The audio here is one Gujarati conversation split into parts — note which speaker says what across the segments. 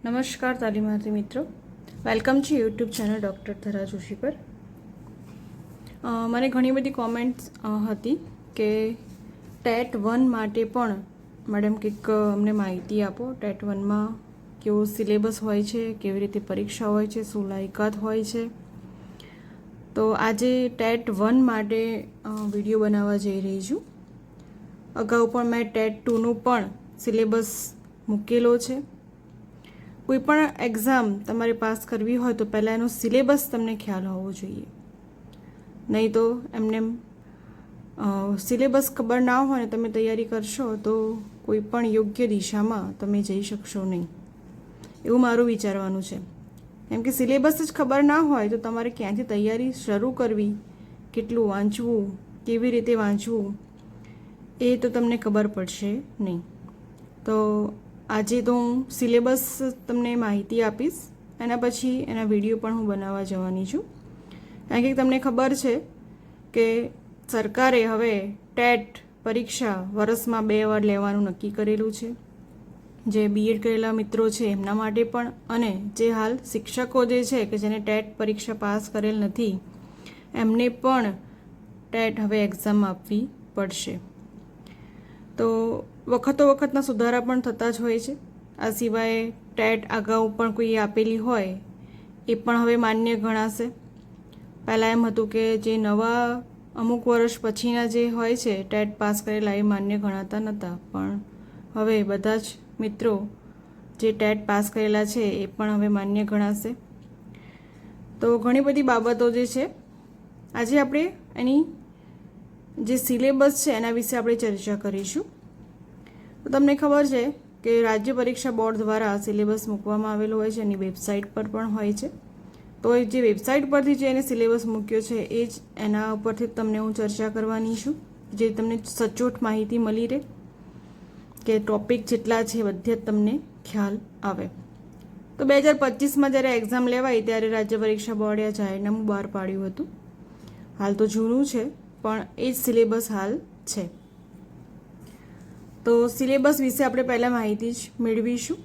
Speaker 1: નમસ્કાર તાલીમાર્થી મિત્રો, વેલકમ છે યુટ્યુબ ચેનલ ડૉક્ટર ધરા જોશી પર. મને ઘણી બધી કોમેન્ટ્સ હતી કે ટેટ 1 માટે પણ મેડમ કંઈક અમને માહિતી આપો. ટેટ 1માં કેવો સિલેબસ હોય છે, કેવી રીતે પરીક્ષા હોય છે, શું લાયકાત હોય છે. તો આજે ટેટ 1 માટે વિડીયો બનાવવા જઈ રહી છું. અગાઉ પણ મેં ટેટ 2નું પણ સિલેબસ મૂકેલો છે. કોઈ પણ એક્ઝામ તમારે પાસ કરવી હોય તો પહેલાં એનો સિલેબસ તમને ખ્યાલ હોવો જોઈએ. નહીં તો એમને સિલેબસ ખબર ના હોય ને તમે તૈયારી કરશો તો કોઈ પણ યોગ્ય દિશામાં તમે જઈ શકશો નહીં, એવું મારું વિચારવાનું છે. કેમ કે સિલેબસ જ ખબર ના હોય તો તમારે ક્યાંથી તૈયારી શરૂ કરવી, કેટલું વાંચવું, કેવી રીતે વાંચવું, એ તો તમને ખબર પડશે નહીં. તો આજે તો હું સિલેબસ તમને માહિતી આપીશ, એના પછી એના વિડીયો પણ હું બનાવવા જવાની છું. કારણ કે તમને ખબર છે કે સરકારે હવે ટેટ પરીક્ષા વર્ષમાં 2 વાર લેવાનું નક્કી કરેલું છે. જે બીએડ કરેલા મિત્રો છે એમના માટે પણ, અને જે હાલ શિક્ષકો જે છે કે જેને ટેટ પરીક્ષા પાસ કરેલ નથી એમને પણ ટેટ હવે એક્ઝામ આપવી પડશે. તો વખતના સુધારા પણ થતા જ હોય છે. આ સિવાય ટેટ અગાઉ પણ કોઈ આપેલી હોય એ પણ હવે માન્ય ગણાશે. પહેલાં એમ હતું કે જે નવા અમુક વર્ષ પછીના જે હોય છે ટેટ પાસ કરેલા એ માન્ય ગણાતા નહોતા, પણ હવે બધા જ મિત્રો જે ટેટ પાસ કરેલા છે એ પણ હવે માન્ય ગણાશે. તો ઘણી બધી બાબતો જે છે આજે આપણે એની જે સિલેબસ છે એના વિશે આપણે ચર્ચા કરીશું. તો તમને ખબર છે કે રાજ્ય પરીક્ષા બોર્ડ દ્વારા સિલેબસ મૂકવામાં આવેલો હોય છે, એની વેબસાઇટ પર પણ હોય છે. તો એ જે વેબસાઇટ પરથી જે એને સિલેબસ મૂક્યો છે એ જ એના ઉપરથી તમને હું ચર્ચા કરવાની છું, જે તમને સચોટ માહિતી મળી રહે, કે ટોપિક જેટલા છે બધે જ તમને ખ્યાલ આવે. તો 2025માં જ્યારે એક્ઝામ લેવાય ત્યારે રાજ્ય પરીક્ષા બોર્ડે આ જાહેરનામું બહાર પાડ્યું હતું. હાલ તો જૂનું છે પણ એ જ સિલેબસ હાલ છે. તો સિલેબસ વિશે આપણે પહેલાં માહિતી જ મેળવીશું.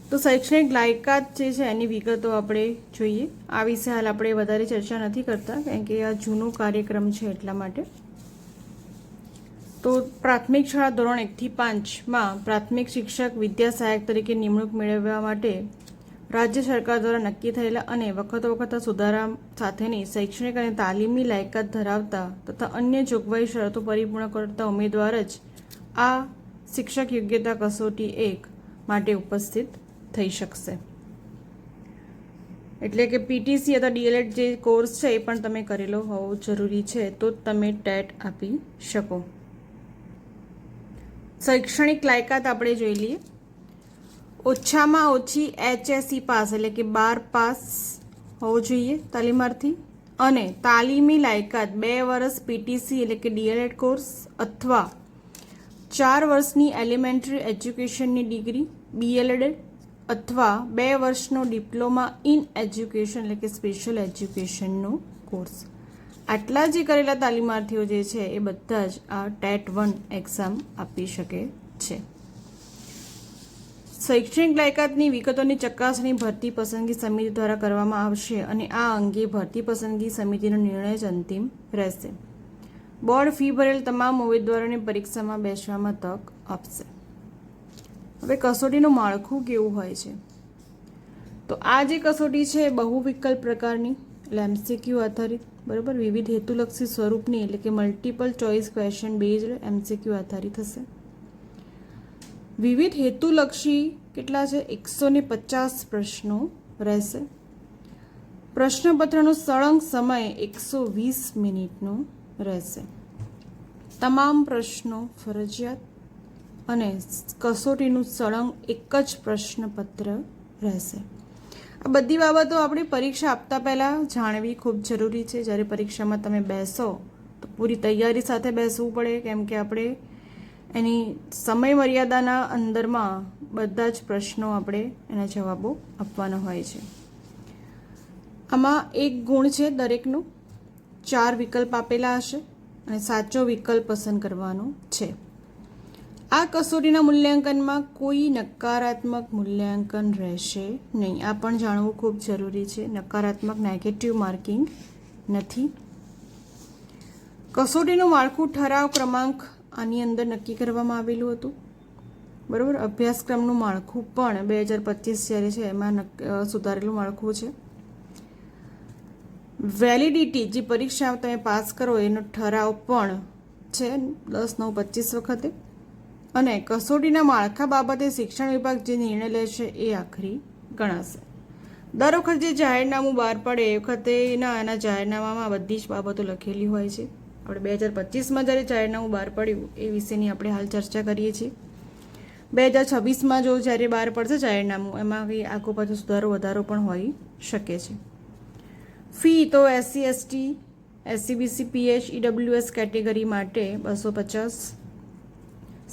Speaker 1: તો શૈક્ષણિક લાયકાત જે છે એની વિગતો આપણે જોઈએ. આ વિશે હાલ આપણે વધારે ચર્ચા નથી કરતા કારણ કે આ જૂનો કાર્યક્રમ છે એટલા માટે. તો પ્રાથમિક શાળા ધોરણ 1 થી 5માં પ્રાથમિક શિક્ષક વિદ્યા સહાયક તરીકે નિમણૂક મેળવવા માટે રાજ્ય સરકાર દ્વારા નક્કી થયેલા અને વખત સુધારા સાથેની શૈક્ષણિક અને તાલીમની લાયકાત ધરાવતા તથા અન્ય જોગવાઈ શરતો પરિપૂર્ણ કરતા ઉમેદવાર જ આ શિક્ષક યોગ્યતા કસોટી 1 માટે ઉપસ્થિત થઈ શકશે. એટલે કે પીટીસી અથવા ડીએલએડ જે કોર્સ છે એ પણ તમે કરેલો હોવો જરૂરી છે, તો જ તમે ટેટ આપી શકો. શૈક્ષણિક લાયકાત આપણે જોઈ લઈએ. ઓછામાં ઓછી HSC પાસ એટલે કે 12 પાસ હોવું જોઈએ તાલીમાર્થી, અને તાલીમી લાયકાત 2 વર્ષ પીટીસી એટલે કે ડીએલએડ કોર્સ અથવા 4 વર્ષની એલિમેન્ટરી એજ્યુકેશનની ડિગ્રી બીએલએડ અથવા 2 વર્ષનો ડિપ્લોમા ઇન એજ્યુકેશન એટલે કે સ્પેશિયલ એજ્યુકેશનનો કોર્સ. આટલા જે કરેલા તાલીમાર્થીઓ જે છે એ બધા જ આ ટેટ 1 એક્ઝામ આપી શકે છે. શૈક્ષણિક લાયકાતની વિગતોની ચકાસણી ભરતી પસંદગી સમિતિ દ્વારા કરવામાં આવશે અને આ અંગે ભરતી પસંદગી સમિતિનો નિર્ણય જ અંતિમ રહેશે. બોર્ડ ફી ભરેલ તમામ ઉમેદવારોને પરીક્ષામાં બેસવામાં તક આપશે. હવે કસોટીનું માળખું કેવું હોય છે? તો આ જે કસોટી છે બહુ વિકલ્પ પ્રકારની એટલે MCQ આધારિત, બરાબર, વિવિધ હેતુલક્ષી સ્વરૂપની એટલે કે multiple choice question based MCQ આધારિત હશે. વિવિધ હેતુલક્ષી કેટલા છે? 150 પ્રશ્નો રહેશે. પ્રશ્નપત્રનો સળંગ સમય 120 મિનિટનો રહેશે. તમામ પ્રશ્નો ફરજિયાત અને કસોટીનું સળંગ એક જ પ્રશ્નપત્ર રહેશે. આ બધી બાબતો આપણે પરીક્ષા આપતા પહેલાં જાણવી ખૂબ જરૂરી છે. જ્યારે પરીક્ષામાં તમે બેસો તો પૂરી તૈયારી સાથે બેસવું પડે, કેમ કે આપણે એની સમય મર્યાદાના અંદરમાં બધા જ પ્રશ્નો આપણે એના જવાબો આપવાના હોય છે. આમાં 1 ગુણ છે દરેકનું. 4 વિકલ્પ આપેલા હશે અને સાચો વિકલ્પ પસંદ કરવાનો છે. આ કસોટીના મૂલ્યાંકનમાં કોઈ નકારાત્મક મૂલ્યાંકન રહેશે નહીં. આ પણ જાણવું ખૂબ જરૂરી છે. નકારાત્મક નેગેટિવ માર્કિંગ નથી. કસોટીનું માળખું ઠરાવ ક્રમાંક આની અંદર નક્કી કરવામાં આવેલું હતું. બરાબર. અભ્યાસક્રમનું માળખું પણ 2025 જ્યારે છે એમાં સુધારેલું માળખું છે. વેલિડિટી જે પરીક્ષા તમે પાસ કરો એનો ઠરાવ પણ છે 10/9/25 વખતે. અને કસોટીના માળખા બાબતે શિક્ષણ વિભાગ જે નિર્ણય લેશે એ આખરી ગણાશે. દર વખતે જે જાહેરનામું બહાર પડે એ વખતે એના જાહેરનામામાં બધી જ બાબતો લખેલી હોય છે. આપણે 2025માં જ્યારે જાહેરનામું બહાર પડ્યું એ વિશેની આપણે હાલ ચર્ચા કરીએ છીએ. 2026માં જો જ્યારે બહાર પડશે જાહેરનામું એમાં કંઈ આગો પાછો સુધારો વધારો પણ હોઈ શકે છે. ફી તો SC ST SC BC PH EWS category માટે 250,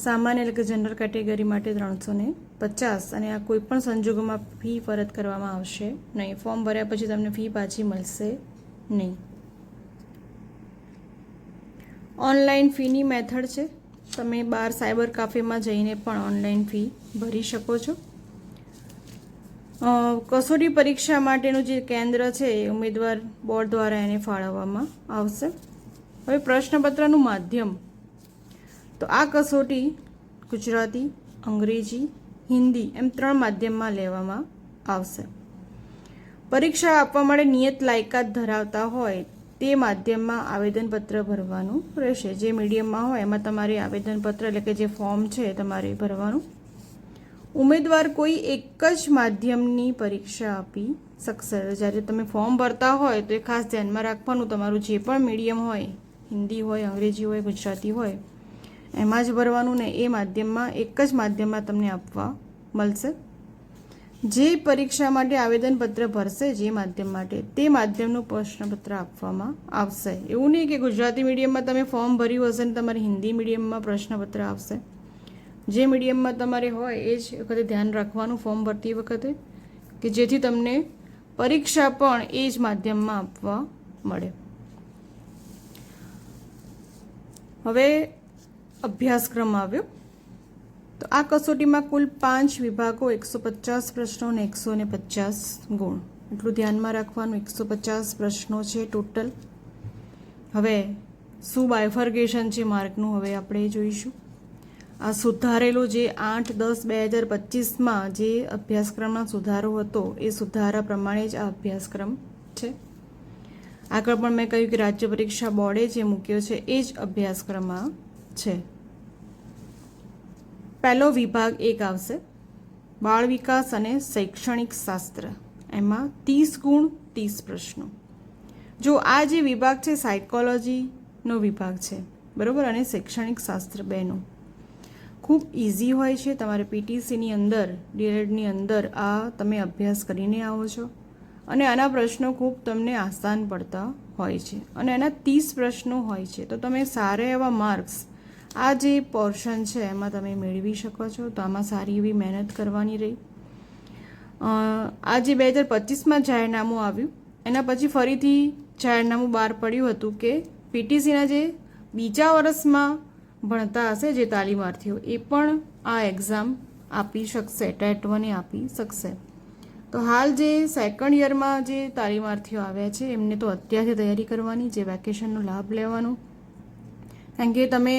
Speaker 1: સામાન્ય એટલે કે જનરલ કેટેગરી માટે 350 અને આ કોઈ પણ સંજોગોમાં ફી પરત કરવામાં આવશે નહીં. ફોર્મ ભર્યા પછી તમને ફી પાછી મળશે નહીં. ઓનલાઈન ફીની મેથડ છે. તમે બહાર સાયબર કાફેમાં જઈને પણ ઓનલાઈન ફી ભરી શકો છો. કસોટી પરીક્ષા માટેનું જે કેન્દ્ર છે એ ઉમેદવાર બોર્ડ દ્વારા એને ફાળવવામાં આવશે. હવે પ્રશ્નપત્રનું માધ્યમ તો આ કસોટી ગુજરાતી, અંગ્રેજી, હિન્દી એમ 3 માધ્યમમાં લેવામાં આવશે. પરીક્ષા આપવા માટે નિયત લાયકાત ધરાવતા હોય તે માધ્યમમાં આવેદનપત્ર ભરવાનું રહેશે. જે મીડિયમમાં હોય એમાં તમારે આવેદનપત્ર એટલે કે જે ફોર્મ છે તમારે ભરવાનું. ઉમેદવાર કોઈ એક જ માધ્યમની પરીક્ષા આપી શકશે. જ્યારે તમે ફોર્મ ભરતા હોય તો એ ખાસ ધ્યાનમાં રાખવાનું તમારું જે પણ મીડિયમ હોય, હિન્દી હોય, અંગ્રેજી હોય, ગુજરાતી હોય એમાં જ ભરવાનું ને એ માધ્યમમાં એક જ માધ્યમમાં તમને આપવા મળશે. જે પરીક્ષા માટે આવેદનપત્ર ભરશે જે માધ્યમ માટે તે માધ્યમનું પ્રશ્નપત્ર આપવામાં આવશે. એવું નહીં કે ગુજરાતી મીડિયમમાં તમે ફોર્મ ભર્યું હશે ને તમારે હિન્દી મીડિયમમાં પ્રશ્નપત્ર આવશે. જે મીડિયમમાં તમારે હોય એ જ વખતે ધ્યાન રાખવાનું ફોર્મ ભરતી વખતે કે જેથી તમને પરીક્ષા પણ એ જ માધ્યમમાં આપવા મળે. હવે અભ્યાસક્રમ આવ્યો. તો આ કસોટીમાં કુલ 5 વિભાગો, 150 પ્રશ્નો અને 150 ગુણ. એટલું ધ્યાનમાં રાખવાનું. 150 પ્રશ્નો છે ટોટલ. હવે શું બાયફર્ગેશન છે માર્કનું હવે આપણે જોઈશું. આ સુધારેલું જે 8/10/2025માં જે અભ્યાસક્રમમાં સુધારો હતો એ સુધારા પ્રમાણે જ આ અભ્યાસક્રમ છે. આગળ પણ મેં કહ્યું કે રાજ્ય પરીક્ષા બોર્ડે જે મૂક્યો છે એ જ અભ્યાસક્રમમાં છે. પહેલો વિભાગ 1 આવશે બાળ વિકાસ અને શૈક્ષણિક શાસ્ત્ર. એમાં 30 ગુણ 30 પ્રશ્નો. જો આ જે વિભાગ છે સાયકોલોજીનો વિભાગ છે બરાબર, અને શૈક્ષણિક શાસ્ત્ર બેનો ખૂબ ઇઝી હોય છે. તમારે PTCની અંદર DLEDની અંદર આ તમે અભ્યાસ કરીને આવો છો અને આના પ્રશ્નો ખૂબ તમને આસાન પડતા હોય છે અને એના 30 પ્રશ્નો હોય છે. તો તમે સારા એવા માર્ક્સ આ જે પોર્શન છે એમાં તમે મેળવી શકો છો. તો આમાં સારી એવી મહેનત કરવાની રહી. આ જે 2025માં જાહેરનામું આવ્યું એના પછી ફરીથી જાહેરનામું બહાર પડ્યું હતું કે PTCના જે બીજા વર્ષમાં ભણતા હશે જે તાલીમાર્થીઓ એ પણ આ એક્ઝામ આપી શકશે, ટેટ 1 આપી શકશે. તો હાલ જે સેકન્ડ યરમાં જે તાલીમાર્થીઓ આવ્યા છે એમને તો અત્યારથી તૈયારી કરવાની, જે વેકેશનનો લાભ લેવાનો. કારણ કે તમે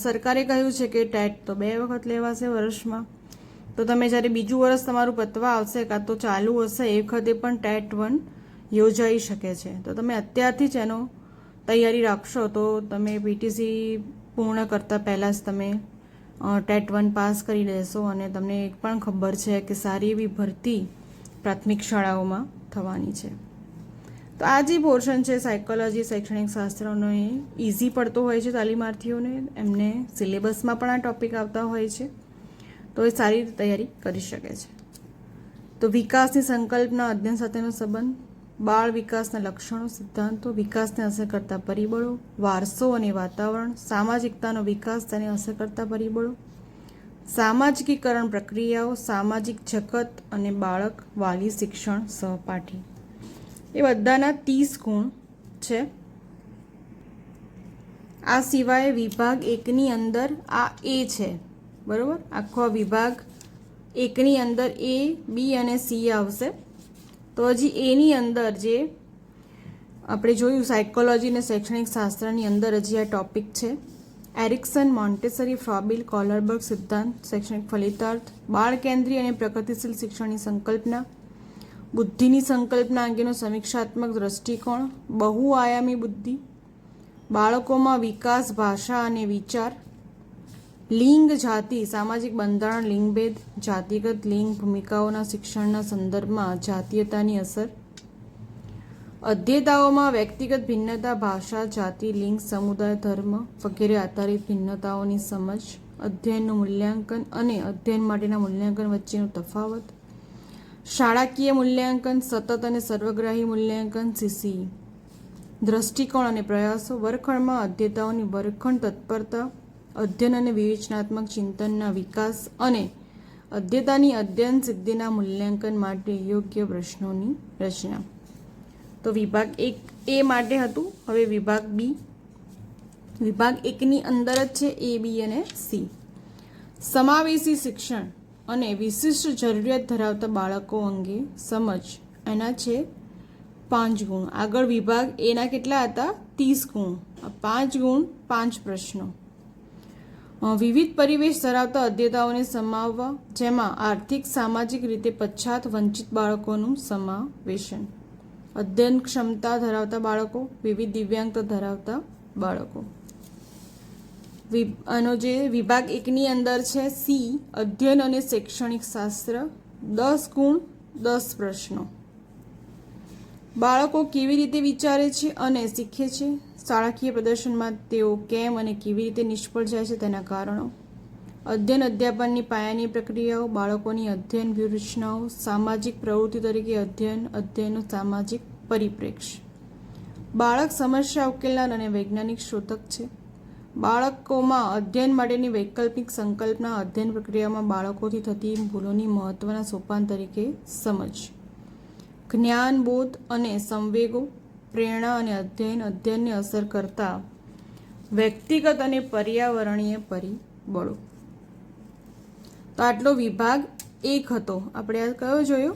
Speaker 1: સરકારે કહ્યું છે કે ટેટ તો 2 વખત લેવાશે વર્ષમાં. તો તમે જ્યારે બીજું વર્ષ તમારું પતવા આવશે કાં તો ચાલુ હશે એ વખતે પણ ટેટ 1 યોજાઈ શકે છે. તો તમે અત્યારથી જ એનો તૈયારી રાખશો તો તમે PTC પૂર્ણ કરતાં પહેલાં જ તમે ટેટ 1 પાસ કરી લેશો અને તમને એક પણ ખબર છે કે સારી એવી ભરતી પ્રાથમિક શાળાઓમાં થવાની છે. તો આ જે પોર્શન છે સાયકોલોજી શૈક્ષણિક શાસ્ત્રનો એ ઇઝી પડતો હોય છે તાલીમાર્થીઓને. એમને સિલેબસમાં પણ આ ટૉપિક આવતા હોય છે તો એ સારી રીતે તૈયારી કરી શકે છે. તો વિકાસની સંકલ્પના અધ્યયન સાથેનો સંબંધ, બાળ વિકાસના લક્ષણો, સિદ્ધાંતો, વિકાસને અસર કરતા પરિબળો, વારસો અને વાતાવરણ, સામાજિકતાનો વિકાસ તેને અસર કરતા પરિબળો, સામાજિકીકરણ પ્રક્રિયાઓ, સામાજિક જગત અને બાળક, વાલી, શિક્ષણ, સહપાઠી. એ બધાના 30 ગુણ છે. આ સિવાય વિભાગ 1ની અંદર આ A છે બરાબર. આખો વિભાગ એકની અંદર A, B અને C આવશે. તો હજી એની અંદર જે આપણે જોયું સાયકોલોજી અને શૈક્ષણિક શાસ્ત્રની અંદર હજી આ ટોપિક છે. એરિક્સન, મોન્ટેસરી, ફ્રોબિલ, કોલરબર્ગ સિદ્ધાંત, શૈક્ષણિક ફલિતાર્થ, બાળ કેન્દ્રીય અને પ્રગતિશીલ શિક્ષણની સંકલ્પના, બુદ્ધિની સંકલ્પના અંગેનો સમીક્ષાત્મક દ્રષ્ટિકોણ, બહુઆયામી બુદ્ધિ, બાળકોમાં વિકાસ, ભાષા અને વિચાર, લિંગ, જાતિ, સામાજિક બંધારણ, લિંગભેદ, જાતિગત લિંગ ભૂમિકાઓના શિક્ષણના સંદર્ભમાં જાતીયતાની અસર, અધ્યેતાઓમાં વ્યક્તિગત ભિન્નતા, ભાષા, જાતિ, લિંગ, સમુદાય, ધર્મ વગેરે આધારિત ભિન્નતાઓની સમજ, અધ્યયનનું મૂલ્યાંકન અને અધ્યયન માટેના મૂલ્યાંકન વચ્ચેનો તફાવત, શાળાકીય મૂલ્યાંકન, સતત અને સર્વગ્રાહી મૂલ્યાંકન, CCE, દ્રષ્ટિકોણ અને પ્રયાસો, વર્ગખંડમાં અધ્યેતાઓની વર્ગખંડ તત્પરતા, અધ્યયન અને વિવેચનાત્મક ચિંતનના વિકાસ અને અધ્યેતાની અધ્યયન સિદ્ધિના મૂલ્યાંકન માટે યોગ્ય પ્રશ્નોની રચના. તો વિભાગ 1A માટે હતું. હવે વિભાગ B. વિભાગ 1ની અંદર જ છે A, B અને C. સમાવેશી શિક્ષણ અને વિશિષ્ટ જરૂરિયાત ધરાવતા બાળકો અંગે સમજ, એના છે 5 ગુણ. આગળ વિભાગ Aના કેટલા હતા? 30 ગુણ. 5 ગુણ 5 પ્રશ્નો. વિવિધ પરિવેશ ધરાવતા અધ્યેતાઓને સમાવવા, જેમાં આર્થિક સામાજિક રીતે પછાત વંચિત બાળકોનું સમાવેશન, અધ્યયન ક્ષમતા ધરાવતા બાળકો, વિવિધ દિવ્યાંગતા ધરાવતા બાળકો. આનો જે વિભાગ 1ની અંદર છે C, અધ્યયન અને શૈક્ષણિક શાસ્ત્ર, 10 ગુણ 10 પ્રશ્નો. બાળકો કેવી રીતે વિચારે છે અને શીખે છે, શાળાકીય પ્રદર્શનમાં તેઓ કેમ અને કેવી રીતે નિષ્ફળ જાય છે તેના કારણો, અધ્યયન અધ્યાપનની પાયાની પ્રક્રિયાઓ, બાળકોની અધ્યયન વ્યૂહરચનાઓ, સામાજિક પ્રવૃત્તિ તરીકે અધ્યયન, અધ્યયનનો સામાજિક પરિપ્રેક્ષ્ય. બાળક સમસ્યા ઉકેલનાર અને વૈજ્ઞાનિક શોધક છે. બાળકોમાં અધ્યયન માટેની વૈકલ્પિક સંકલ્પના, અધ્યયન પ્રક્રિયામાં બાળકોથી થતી ભૂલોની મહત્વના સોપાન તરીકે સમજ, જ્ઞાન, બોધ અને સંવેગો, પ્રેરણા અને અધ્યયન, અધ્યયનને અસર કરતા વ્યક્તિગત અને પર્યાવરણીય પરિબળો. તો આટલો વિભાગ 1 હતો. આપણે આ કયો જોયો?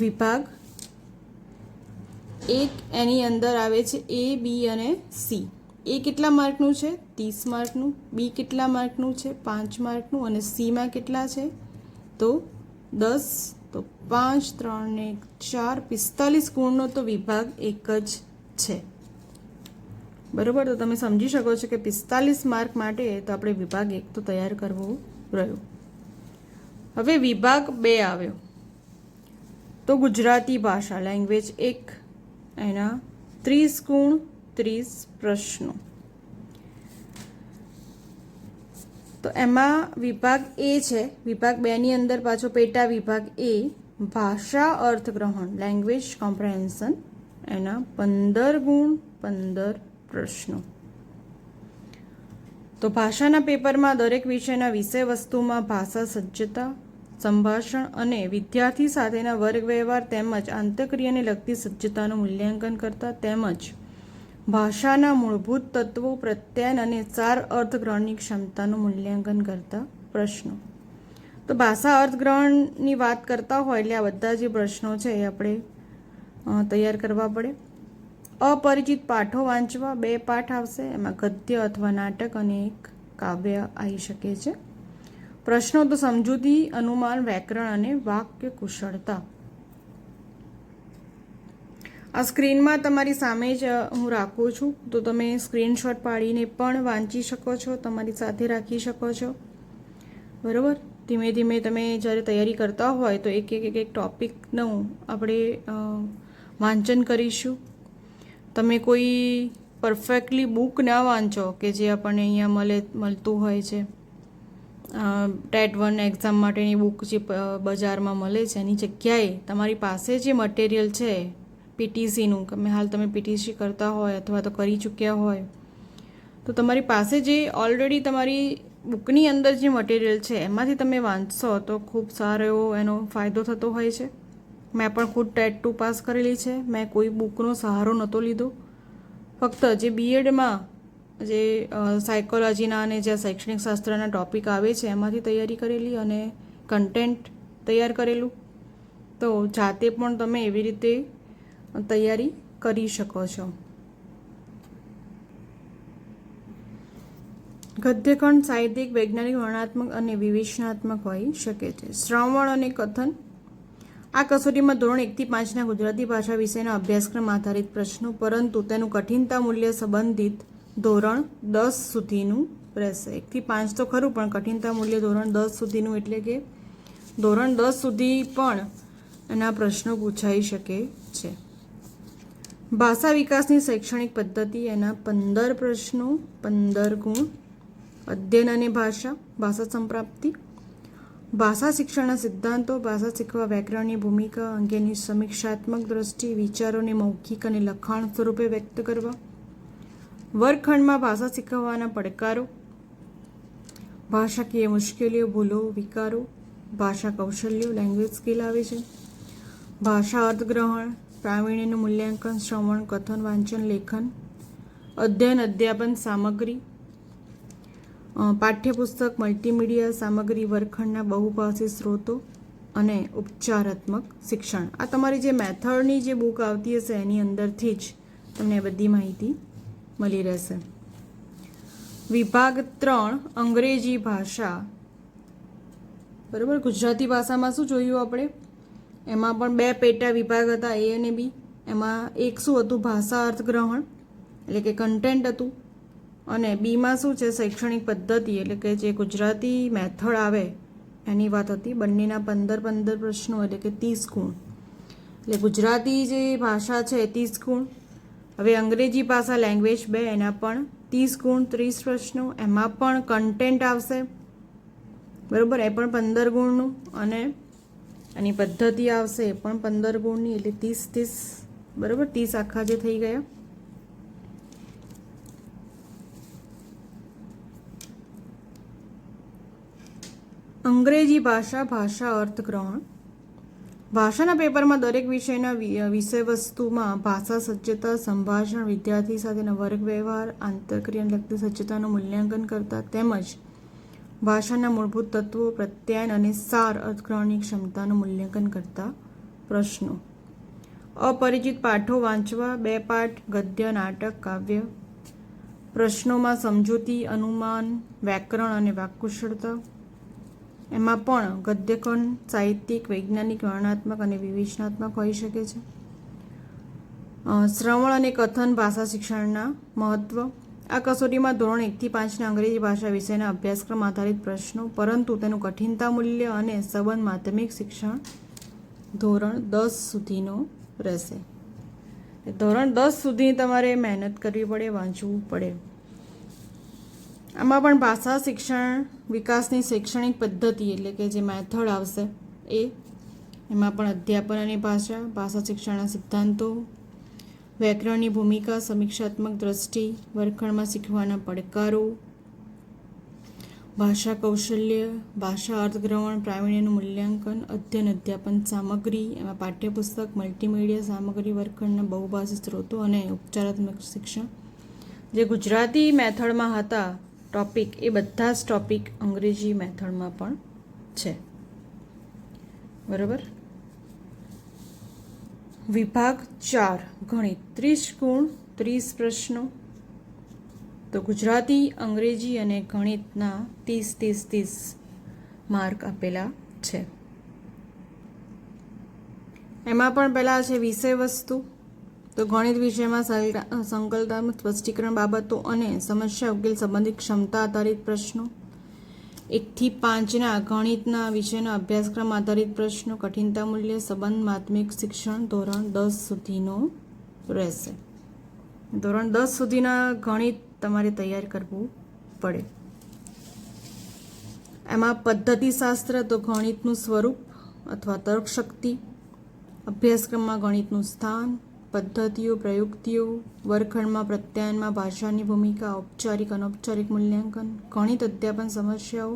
Speaker 1: વિભાગ 1. એની અંદર આવે છે A, B અને C. A કેટલા માર્કનું છે? 30 માર્કનું. B કેટલા માર્કનું છે? 5 માર્કનું. અને Cમાં કેટલા છે? તો 10. તો 5, 3 ને 4, 45 ગુણનો તો વિભાગ 1 જ છે. બરાબર. તો તમે સમજી શકો છો કે 45 માર્ક માટે તો આપણે વિભાગ 1 તો તૈયાર કરવો રહ્યો. હવે વિભાગ 2 આવ્યો. તો ગુજરાતી ભાષા, લેંગ્વેજ 1, એના 30 ગુણ 30 પ્રશ્નો. તો એમાં વિભાગ A છે. વિભાગ 2ની અંદર પાછો પેટા વિભાગ A, ભાષા અર્થગ્રહણ, લેંગ્વેજ કોમ્પ્રેહેન્શન, એના 15 ગુણ 15 પ્રશ્નો. તો ભાષાના પેપરમાં દરેક વિષયના વિષય વસ્તુમાં ભાષા સજ્જતા, સંભાષણ અને વિદ્યાર્થી સાથેના વર્ગ વ્યવહાર તેમજ આંતરક્રિયાને લગતી સજ્જતાનું મૂલ્યાંકન કરતા તેમજ ભાષાના મૂળભૂત તત્વો, પ્રત્યાયન અને સાર અર્થગ્રહણની ક્ષમતાનું મૂલ્યાંકન કરતા પ્રશ્નો. તો ભાષા અર્થગ્રહણની વાત કરતા હોય એટલે આ બધા જે પ્રશ્નો છે એ આપણે તૈયાર કરવા પડે. અપરિચિત પાઠો વાંચવા, 2 પાઠ આવશે. એમાં ગદ્ય અથવા નાટક અને 1 કાવ્ય આવી શકે છે. પ્રશ્નો તો સમજૂતી, અનુમાન, વ્યાકરણ અને વાક્ય કુશળતા. આ સ્ક્રીનમાં તમારી સામે જ હું રાખું છું, તો તમે સ્ક્રીનશોટ પાડીને પણ વાંચી શકો છો, તમારી સાથે રાખી શકો છો. બરાબર. ધીમે ધીમે તમે જ્યારે તૈયારી કરતા હોય તો એક ટૉપિકનું આપણે વાંચન કરીશું. તમે કોઈ પરફેક્ટલી બુક ના વાંચો કે જે આપણને અહીંયા મળતું હોય છે. ટેટ 1 એક્ઝામ માટેની બુક જે બજારમાં મળે છે એની જગ્યાએ તમારી પાસે જે મટીરિયલ છે PTCનું, તમે PTC કરતા હોય અથવા તો કરી ચૂક્યા હોય તો તમારી પાસે જે ઓલરેડી તમારી બુકની અંદર જે મટીરિયલ છે એમાંથી તમે વાંચશો તો ખૂબ સારો એવો એનો ફાયદો થતો હોય છે. મેં પણ ખુદ ટેટ 2 પાસ કરેલી છે. મેં કોઈ બુકનો સહારો નહોતો લીધો. ફક્ત જે બીએડમાં જે સાયકોલોજીના અને જે શૈક્ષણિક શાસ્ત્રના ટૉપિક આવે છે એમાંથી તૈયારી કરેલી અને કન્ટેન્ટ તૈયાર કરેલું. તો જાતે પણ તમે એવી રીતે તૈયારી કરી શકો છો. ગદ્યખંડ સાહિત્યિક, વૈજ્ઞાનિક, વર્ણનાત્મક અને વિવેચનાત્મક હોઈ શકે છે. શ્રવણ અને કથન. આ કસોટીમાં ધોરણ 1 થી 5ના ગુજરાતી ભાષા વિષયના અભ્યાસક્રમ આધારિત પ્રશ્નો, પરંતુ તેનું કઠિનતા મૂલ્ય સંબંધિત ધોરણ 10 સુધીનું રહેશે. 1 થી 5 તો ખરું, પણ કઠિનતા મૂલ્ય ધોરણ 10 સુધીનું, એટલે કે ધોરણ 10 સુધી પણ એના પ્રશ્નો પૂછાઈ શકે છે. ભાષા વિકાસની શૈક્ષણિક પદ્ધતિ, એના 15 પ્રશ્નો, 15 ગુણ. અધ્યયન અને ભાષા, ભાષા સંપ્રાપ્તિ. ભાષા શિક્ષણના સિદ્ધાંતો, ભાષા શીખવા વ્યાકરણની ભૂમિકા અંગેની સમીક્ષાત્મક દ્રષ્ટિ, વિચારોને મૌખિક અને લખાણ સ્વરૂપે વ્યક્ત કરવા. વર્ગખંડમાં ભાષા શીખવવાના પડકારો, ભાષાકીય મુશ્કેલીઓ, ભૂલો, વિકારો. ભાષા કૌશલ્યો, લેંગ્વેજ સ્કિલ આવે છે. ભાષા અર્થગ્રહણ, પ્રાવીણ્યનું મૂલ્યાંકન, શ્રવણ, કથન, વાંચન, લેખન. અધ્યયન અધ્યાપન સામગ્રી, પાઠ્યપુસ્તક, મલ્ટીમીડિયા સામગ્રી, વર્ગખંડના બહુભાષી સ્ત્રોતો અને ઉપચારાત્મક શિક્ષણ. આ તમારી જે મેથડની જે બુક આવતી હશે એની અંદરથી જ તમને બધી માહિતી મળી રહેશે. વિભાગ 3 અંગ્રેજી ભાષા. બરાબર, ગુજરાતી ભાષામાં શું જોયું આપણે? એમાં પણ 2 પેટા વિભાગ હતા, A અને B. એમાં એક શું હતું? ભાષા અર્થગ્રહણ, એટલે કે કન્ટેન્ટ હતું. અને બીમાં શું છે? શૈક્ષણિક પદ્ધતિ, એટલે કે જે ગુજરાતી મેથડ આવે એની વાત હતી. બંનેના 15 પ્રશ્નો, એટલે કે 30 ગુણ. એટલે ગુજરાતી જે ભાષા છે 30 ગુણ. હવે અંગ્રેજી ભાષા લેંગ્વેજ 2, એના પણ 30 ગુણ, 30 પ્રશ્નો. એમાં પણ કન્ટેન્ટ આવશે, બરાબર, એ પણ 15 ગુણનું. અને એની પદ્ધતિ આવશે એ પણ 15 ગુણની, એટલે 30, બરાબર, 30 આખા જે થઈ ગયા. અંગ્રેજી ભાષા, ભાષા અર્થગ્રહણ. ભાષાના પેપરમાં દરેક વિષયના વિષયવસ્તુમાં ભાષા સજ્જતા, સંભાષણ, વિદ્યાર્થી સાથેના વર્ગ વ્યવહાર, આંતરક્રિયાને લગતી સજ્જતાનું મૂલ્યાંકન કરતા, તેમજ ભાષાના મૂળભૂત તત્વો, પ્રત્યાયન અને સાર અર્થગ્રહણની ક્ષમતાનું મૂલ્યાંકન કરતા પ્રશ્નો. અપરિચિત પાઠો વાંચવા. 2 પાઠ, ગદ્ય, નાટક, કાવ્ય. પ્રશ્નોમાં સમજૂતી, અનુમાન, વ્યાકરણ અને વાક્કુશળતા. એમાં પણ ગદ્યખંડ સાહિત્યિક, વૈજ્ઞાનિક, વર્ણનાત્મક અને વિવેચનાત્મક હોઈ શકે છે. શ્રવણ અને કથન ભાષા શિક્ષણના મહત્વ. આ કસોટીમાં ધોરણ 1 થી 5ના અંગ્રેજી ભાષા વિષયના અભ્યાસક્રમ આધારિત પ્રશ્નો, પરંતુ તેનું કઠિનતા મૂલ્ય અને સંબંધ માધ્યમિક શિક્ષણ ધોરણ 10 સુધીનો રહેશે. ધોરણ 10 સુધી તમારે મહેનત કરવી પડે, વાંચવું પડે. આમાં પણ ભાષા શિક્ષણ વિકાસની શૈક્ષણિક પદ્ધતિ, એટલે કે જે મેથડ આવશે એ. એમાં પણ અધ્યાપન અને ભાષા, ભાષા શિક્ષણના સિદ્ધાંતો, વ્યાકરણની ભૂમિકા, સમીક્ષાત્મક દ્રષ્ટિ, વર્ગખંડમાં શીખવાના પડકારો, ભાષા કૌશલ્ય, ભાષા અર્થગ્રહણ, પ્રાવીણ્યનું મૂલ્યાંકન, અધ્યયન અધ્યાપન સામગ્રી. એમાં પાઠ્યપુસ્તક, મલ્ટીમીડિયા સામગ્રી, વર્ગખંડના બહુભાષી સ્ત્રોતો અને ઉપચારાત્મક શિક્ષણ. જે ગુજરાતી મેથડમાં હતા ટોપિક, એ બધા જ ટોપિક અંગ્રેજી મેથડમાં પણ છે, બરાબર. વિભાગ 4 ગણિત. 30 ગુણ, 30 પ્રશ્નો. તો ગુજરાતી, અંગ્રેજી અને ગણિતના 30 માર્ક આપેલા છે. એમાં પણ પહેલાં છે વિષય વસ્તુ. તો ગણિત વિષયમાં સંકલ્પાત્મક સ્પષ્ટીકરણ બાબતો અને સમસ્યા ઉકેલ સંબંધિત ક્ષમતા આધારિત પ્રશ્નો. 1 થી 5ના ગણિતના વિષયના અભ્યાસક્રમ આધારિત પ્રશ્નો, કઠિનતા મૂલ્ય સંબંધ માધ્યમિક શિક્ષણ ધોરણ 10 સુધીનો રહેશે. ધોરણ 10 સુધીના ગણિત તમારે તૈયાર કરવું પડે. એમાં પદ્ધતિશાસ્ત્ર, તો ગણિતનું સ્વરૂપ અથવા તર્કશક્તિ. અભ્યાસક્રમમાં ગણિતનું સ્થાન, પદ્ધતિઓ, પ્રયુક્તિઓ. વર્ગખંડમાં પ્રત્યાયનમાં ભાષાની ભૂમિકા, ઔપચારિક અનૌપચારિક મૂલ્યાંકન. ગણિત અધ્યાપન સમસ્યાઓ,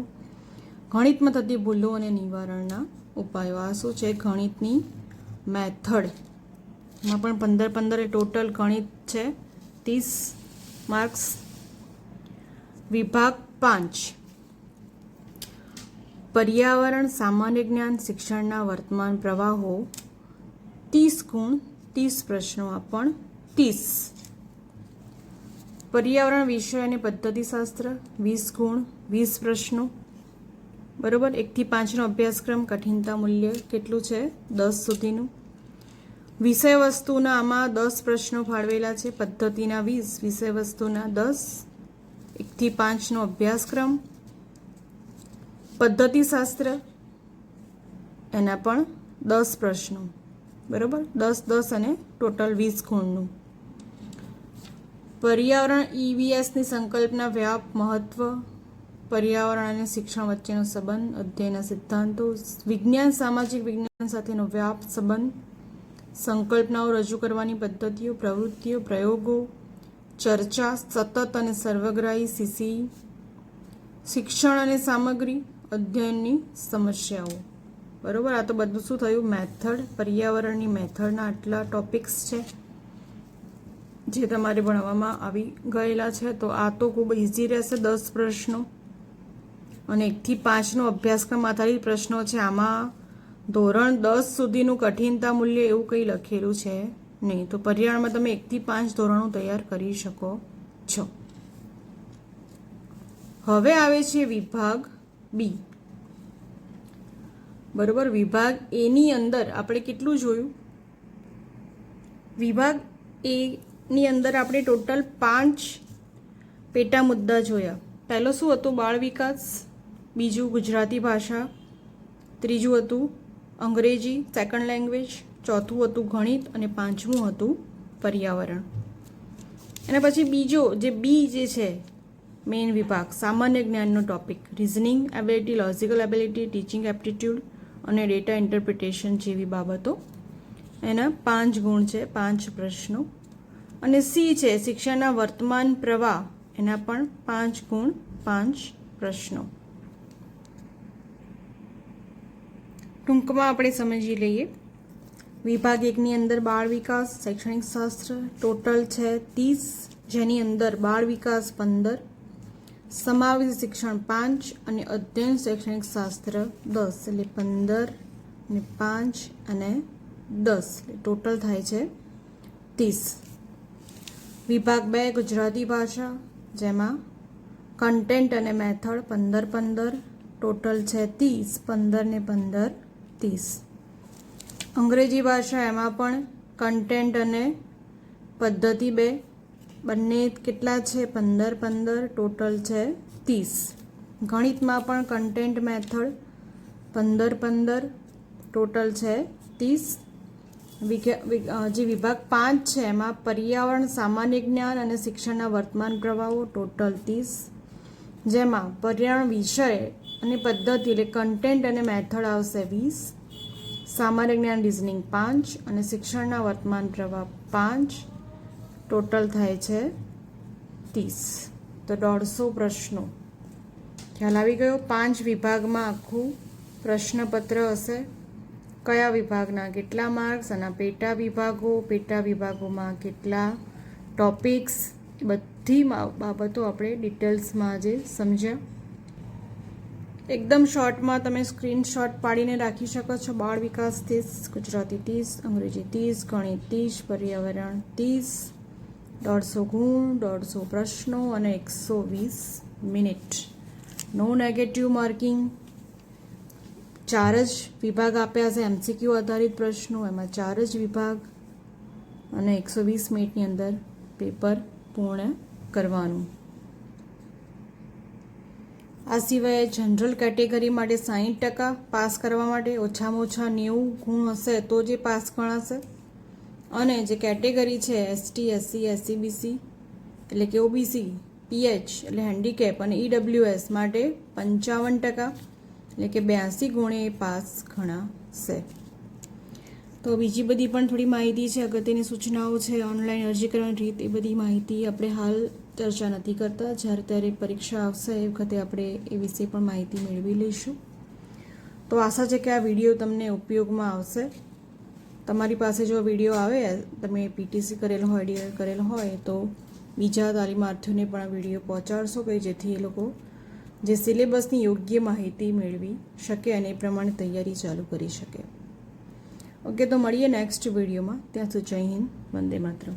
Speaker 1: ગણિતમાં થતી ભૂલો અને નિવારણના ઉપાયો. આ શું છે? ગણિતની મેથડ. એમાં પણ 15 ટોટલ ગણિત છે, 30 માર્ક્સ. વિભાગ 5 પર્યાવરણ સામાન્ય જ્ઞાન શિક્ષણના વર્તમાન પ્રવાહો 30 ગુણ 30 પ્રશ્નો આપણ 30 પર્યાવરણ વિષય અને પદ્ધતિશાસ્ત્ર 20 ગુણ 20 પ્રશ્નો બરોબર 1 થી 5 નો અભ્યાસક્રમ કઠિનતા મૂલ્ય કેટલું છે 10 સુધીનું વિષય વસ્તુના આમાં 10 પ્રશ્નો ફાળવેલા છે પદ્ધતિના 20 વિષય વસ્તુના 10 1 થી 5 નો અભ્યાસક્રમ પદ્ધતિશાસ્ત્ર એના પણ 10 પ્રશ્નો બરોબર 10 અને ટોટલ 20 ગુણનું પર્યાવરણ EVSની સંકલ્પના વ્યાપ મહત્વ પર્યાવરણ અને શિક્ષણ વચ્ચેનો સંબંધ અધ્યયનના સિદ્ધાંતો વિજ્ઞાન સામાજિક વિજ્ઞાન સાથેનો વ્યાપ સંબંધ સંકલ્પનાઓ રજૂ કરવાની પદ્ધતિઓ પ્રવૃત્તિઓ પ્રયોગો ચર્ચા સતત અને સર્વગ્રાહી CCE શિક્ષણ અને સામગ્રી અધ્યયનની સમસ્યાઓ બરોબર આ તો બધું શું થયું મેથડ પર્યાવરણની મેથડના આટલા ટોપિક્સ છે જે તમારે ભણવામાં આવી ગયેલા છે તો આ તો ખૂબ ઇઝી રહેશે 10 પ્રશ્નો અને 1 થી 5 નો અભ્યાસક્રમ આધારિત પ્રશ્નો છે આમાં ધોરણ 10 સુધીનું કઠિનતા મૂલ્ય એવું કંઈ લખેલું છે નહીં તો પર્યાવરણમાં તમે 1 થી 5 ધોરણો તૈયાર કરી શકો છો હવે આવે છે વિભાગ બી બરોબર વિભાગ એ ની અંદર આપણે કેટલું જોયું વિભાગ એ ની અંદર આપણે ટોટલ 5 પેટા મુદ્દા જોયા પહેલો શું હતું બાળ વિકાસ બીજું ગુજરાતી ભાષા ત્રીજું હતું અંગ્રેજી સેકન્ડ લેંગ્વેજ ચોથું હતું ગણિત અને પાંચમું હતું પર્યાવરણ એના પછી બીજો જે બી જે છે મેઇન વિભાગ સામાન્ય જ્ઞાનનો topic reasoning ability logical ability teaching aptitude અને ડેટા ઇન્ટરપ્રિટેશન જેવી બાબતો એના 5 ગુણ છે 5 પ્રશ્નો અને સી છે શિક્ષણના વર્તમાન પ્રવાહ એના પણ 5 ગુણ 5 પ્રશ્નો ટૂંકમાં આપણે સમજી લઈએ વિભાગ 1 ની અંદર બાળ વિકાસ શૈક્ષણિક શાસ્ત્ર ટોટલ છે 30 જેની અંદર બાળ વિકાસ 15 સમાવેશ શિક્ષણ 5 અને અધ્યયન શૈક્ષણિક શાસ્ત્ર 10 એટલે 15 અને 5 અને 10 એટલે ટોટલ થાય છે 30 વિભાગ 2 ગુજરાતી ભાષા જેમાં કન્ટેન્ટ અને મેથડ 15 ટોટલ છે 30 15 ને 15 30 અંગ્રેજી ભાષા એમાં પણ કન્ટેન્ટ અને પદ્ધતિ 2 બંને કેટલા છે 15 ટોટલ છે 30 ગણિતમાં પણ કન્ટેન્ટ મેથડ 15 ટોટલ છે 30 જે વિભાગ 5 છે એમાં પર્યાવરણ સામાન્ય જ્ઞાન અને શિક્ષણના વર્તમાન પ્રવાહો ટોટલ 30 જેમાં પર્યાવરણ વિષય અને પદ્ધતિ એટલે કન્ટેન્ટ અને મેથડ આવશે 20 સામાન્ય જ્ઞાન રિઝનિંગ 5 અને શિક્ષણના વર્તમાન પ્રવાહ 5 ટોટલ થાય છે 30 તો 150 પ્રશ્નો ખ્યાલ આવી ગયો 5 વિભાગમાં આખું પ્રશ્નપત્ર હશે કયા વિભાગના કેટલા માર્ક્સ અને પેટા વિભાગોમાં કેટલા ટોપિક્સ બધી બાબતો આપણે ડિટેલ્સમાં આજે સમજ્યા એકદમ શોર્ટમાં તમે સ્ક્રીનશોટ પાડીને રાખી શકો છો બાળ વિકાસ 30 ગુજરાતી 30 અંગ્રેજી 30 ગણિત 30 પર્યાવરણ 30 150 ગુણ 150 પ્રશ્નો અને 120 મિનિટ નો નેગેટિવ માર્કિંગ 4 જ વિભાગ આપ્યા છે MCQ આધારિત પ્રશ્નો એમાં 4 જ વિભાગ અને 120 મિનિટની અંદર પેપર પૂર્ણ કરવાનું આ સિવાય જનરલ કેટેગરી માટે 60% પાસ કરવા માટે ઓછામાં ઓછા 90 ગુણ હશે તો જે પાસ ગણાશે અને જે કેટેગરી છે ST SC SC BC એટલે કે OBC PH એટલે હેન્ડીકેપ અને EWS માટે 55% એટલે કે 82 ગુણે પાસ ગણાશે તો બીજી બધી પણ થોડી માહિતી છે અગત્યની સૂચનાઓ છે ઓનલાઈન અરજી કરવાની રીત એ બધી માહિતી આપણે હાલ ચર્ચા નથી કરતા જ્યારે ત્યારે પરીક્ષા આવશે એ વખતે આપણે એ વિશે પણ માહિતી મેળવી લઈશું તો આશા છે કે આ વિડીયો તમને ઉપયોગમાં આવશે તમારી પાસે જો વિડીયો આવે તમે PTC કરેલો હોય DL કરેલો હોય તો બીજા તાલીમાર્થીઓને પણ આ વિડીયો પહોંચાડશો કે જેથી એ લોકો જે સિલેબસની યોગ્ય માહિતી મેળવી શકે અને એ પ્રમાણે તૈયારી ચાલુ કરી શકે. ઓકે, તો મળીએ નેક્સ્ટ વિડીયોમાં. ત્યાં સુધી જય હિન્દ, વંદે માતરમ.